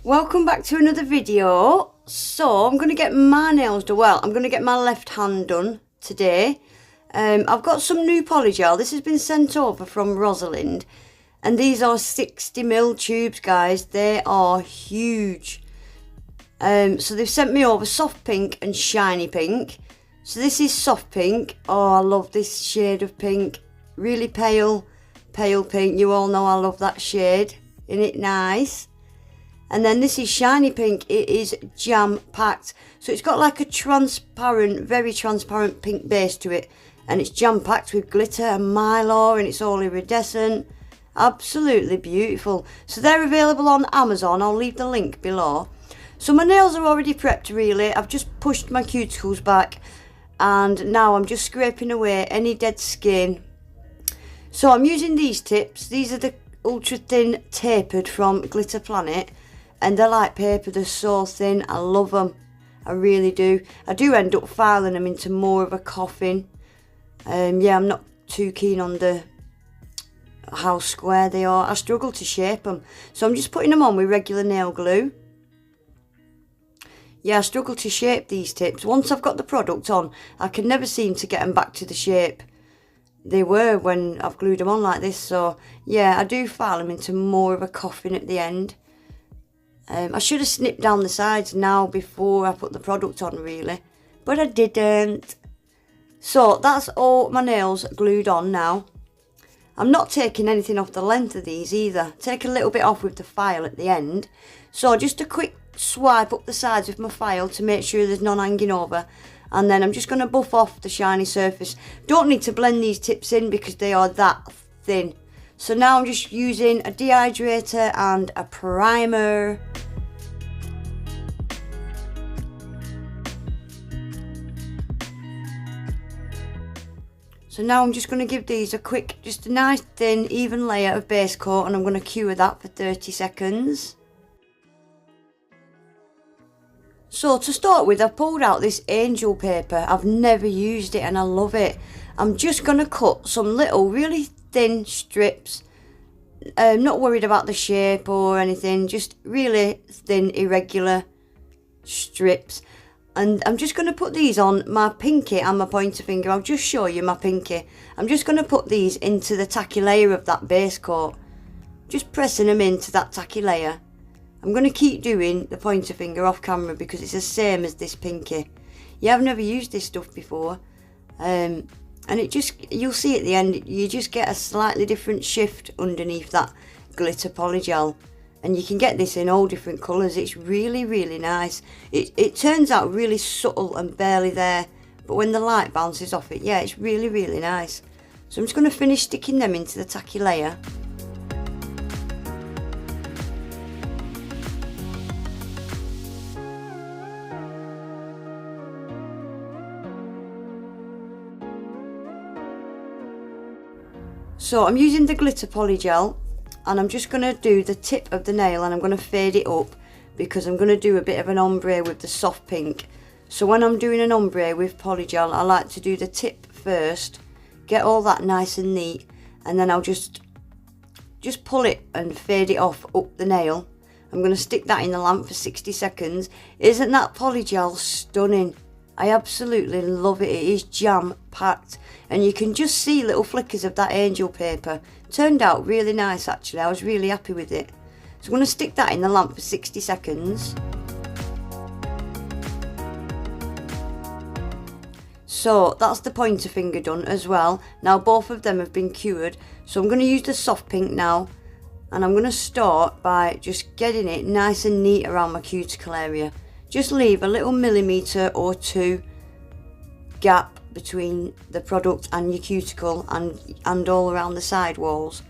Welcome back to another video. So I'm going to get my nails done. Well, I'm going to get my left hand done today. I've got some new polygel. This has been sent over from Rosalind. And these are 60ml tubes, guys. They are huge. So they've sent me over soft pink and shiny pink. So this is soft pink. Oh, I love this shade of pink. Really pale pink. You all know I love that shade. Isn't it nice? And then this is shiny pink. It is jam packed. So it's got like a transparent, very transparent pink base to it. And it's jam packed with glitter and mylar, and it's all iridescent. Absolutely beautiful. So they're available on Amazon. I'll leave the link below. So my nails are already prepped really. I've just pushed my cuticles back. And now I'm just scraping away any dead skin. So I'm using these tips. These are the ultra thin tapered from Glitter Planet. And they're like paper, they're so thin. I love them. I really do. I do end up filing them into more of a coffin. Yeah, I'm not too keen on how square they are. I struggle to shape them. So I'm just putting them on with regular nail glue. Yeah, I struggle to shape these tips. Once I've got the product on, I can never seem to get them back to the shape they were when I've glued them on like this. So yeah, I do file them into more of a coffin at the end. I should have snipped down the sides now before I put the product on really, but I didn't. So that's all my nails glued on now. I'm not taking anything off the length of these either. Take a little bit off with the file at the end. So just a quick swipe up the sides with my file to make sure there's none hanging over. And then I'm just going to buff off the shiny surface. Don't need to blend these tips in because they are that thin. So now I'm just using a dehydrator and a primer. So now I'm just going to give these a quick, just a nice thin even layer of base coat, and I'm going to cure that for 30 seconds. So to start with, I've pulled out this angel paper. I've never used it and I love it. I'm just going to cut some little really thin strips. Not worried about the shape or anything, just really thin irregular strips. And I'm just going to put these on my pinky and my pointer finger. I'll just show you my pinky. I'm just going to put these into the tacky layer of that base coat. Just pressing them into that tacky layer. I'm going to keep doing the pointer finger off camera because it's the same as this pinky. Yeah, I've never used this stuff before. And it just, you'll see at the end, you just get a slightly different shift underneath that glitter polygel. And you can get this in all different colours. It's really, really nice. It turns out really subtle and barely there. But when the light bounces off it, yeah, it's really, really nice. So I'm just going to finish sticking them into the tacky layer. So I'm using the glitter polygel. And I'm just going to do the tip of the nail and I'm going to fade it up because I'm going to do a bit of an ombre with the soft pink. So when I'm doing an ombre with polygel, I like to do the tip first, get all that nice and neat, and then I'll just pull it and fade it off up the nail. I'm going to stick that in the lamp for 60 seconds. Isn't that polygel stunning? I absolutely love it. It is jam packed and you can just see little flickers of that angel paper. Turned out really nice actually. I was really happy with it. So I'm going to stick that in the lamp for 60 seconds. So that's the pointer finger done as well. Now both of them have been cured. So I'm going to use the soft pink now. And I'm going to start by just getting it nice and neat around my cuticle area. Just leave a little millimetre or two gap between the product and your cuticle and all around the side walls.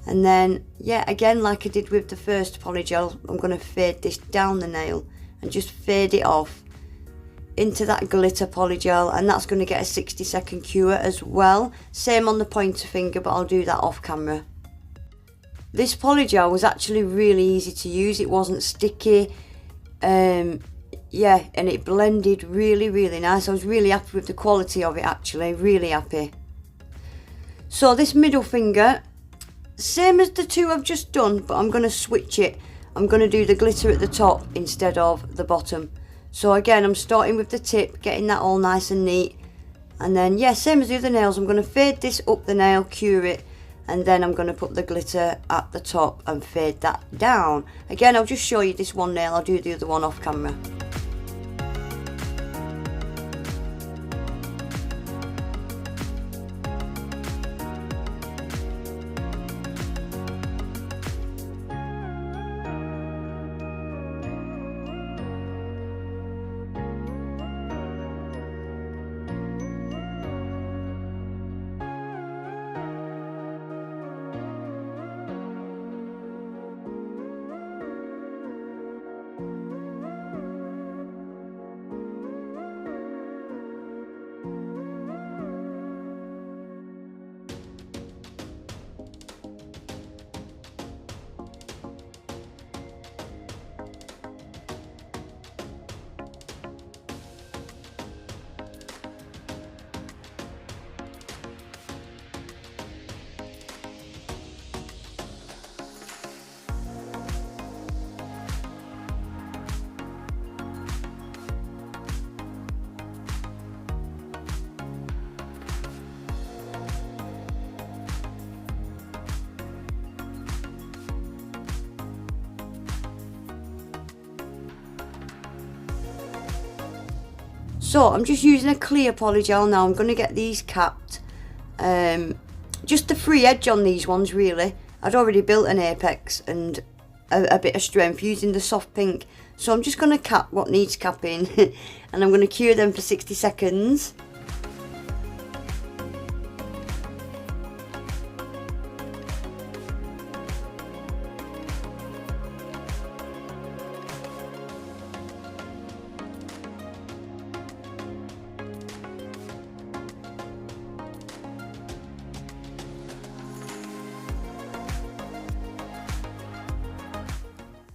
And then, yeah, again, like I did with the first polygel, I'm going to fade this down the nail and just fade it off into that glitter polygel, and that's going to get a 60-second cure as well. Same on the pointer finger, but I'll do that off camera. This polygel was actually really easy to use. It wasn't sticky. Yeah, and it blended really, really nice. I was really happy with the quality of it actually, really happy. So this middle finger, same as the two I've just done, but I'm going to switch it. I'm going to do the glitter at the top instead of the bottom. So again, I'm starting with the tip, getting that all nice and neat. And then, yeah, same as the other nails, I'm going to fade this up the nail, cure it, and then I'm going to put the glitter at the top and fade that down. Again, I'll just show you this one nail, I'll do the other one off camera. So I'm just using a clear polygel now. I'm going to get these capped. Just the free edge on these ones really. I'd already built an apex and a bit of strength using the soft pink. So I'm just going to cap what needs capping and I'm going to cure them for 60 seconds.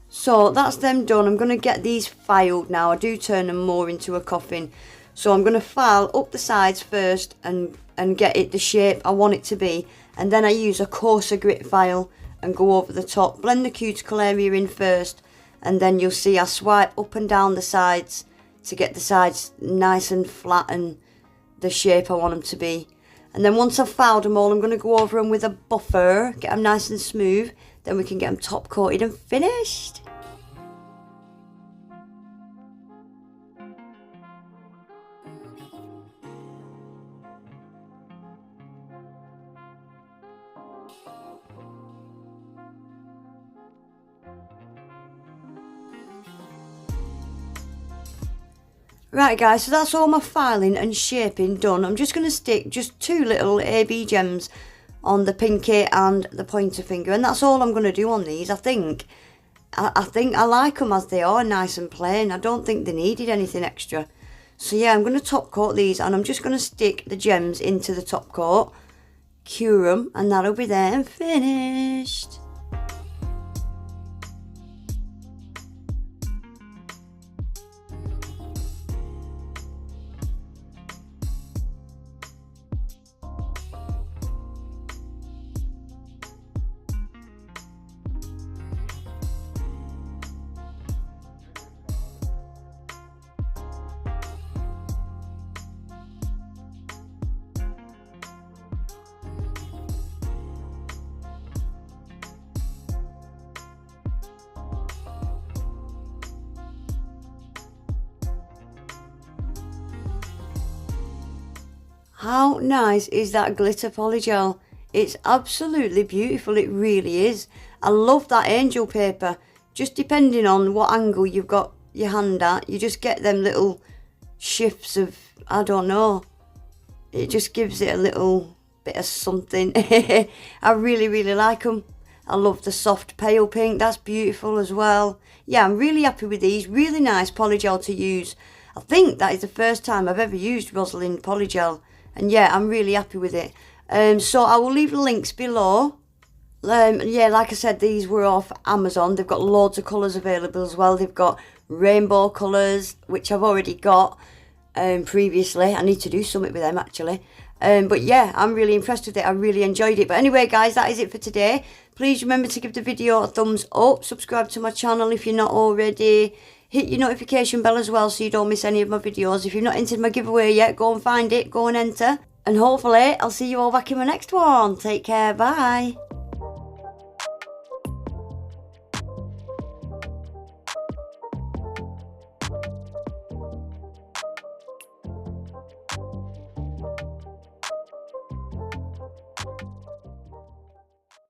So that's them done. I'm going to get these filed now. I do turn them more into a coffin. So I'm going to file up the sides first and get it the shape I want it to be. And then I use a coarser grit file and go over the top. Blend the cuticle area in first. And then you'll see I swipe up and down the sides to get the sides nice and flat and the shape I want them to be. And then once I've filed them all, I'm going to go over them with a buffer. Get them nice and smooth. Then we can get them top coated and finished. Right guys, so that's all my filing and shaping done. I'm just going to stick just 2 little AB gems on the pinky and the pointer finger, and that's all I'm going to do on these. I think I like them as they are, nice and plain. I don't think they needed anything extra. So yeah, I'm going to top coat these and I'm just going to stick the gems into the top coat, cure them, and that'll be there and finished. How nice is that glitter polygel? It's absolutely beautiful, it really is. I love that angel paper. Just depending on what angle you've got your hand at, you just get them little shifts of, I don't know. It just gives it a little bit of something. I really like them. I love the soft pale pink, that's beautiful as well. Yeah, I'm really happy with these, really nice polygel to use. I think that is the first time I've ever used Rosalind polygel. And yeah, I'm really happy with it. So I will leave the links below. Yeah, like I said, these were off Amazon. They've got loads of colours available as well. They've got rainbow colours, which I've already got previously. I need to do something with them actually. But yeah, I'm really impressed with it. I really enjoyed it. But anyway, guys, that is it for today. Please remember to give the video a thumbs up, subscribe to my channel if you're not already, hit your notification bell as well so you don't miss any of my videos. If you've not entered my giveaway yet, go and find it, go and enter, and hopefully I'll see you all back in my next one. Take care, bye.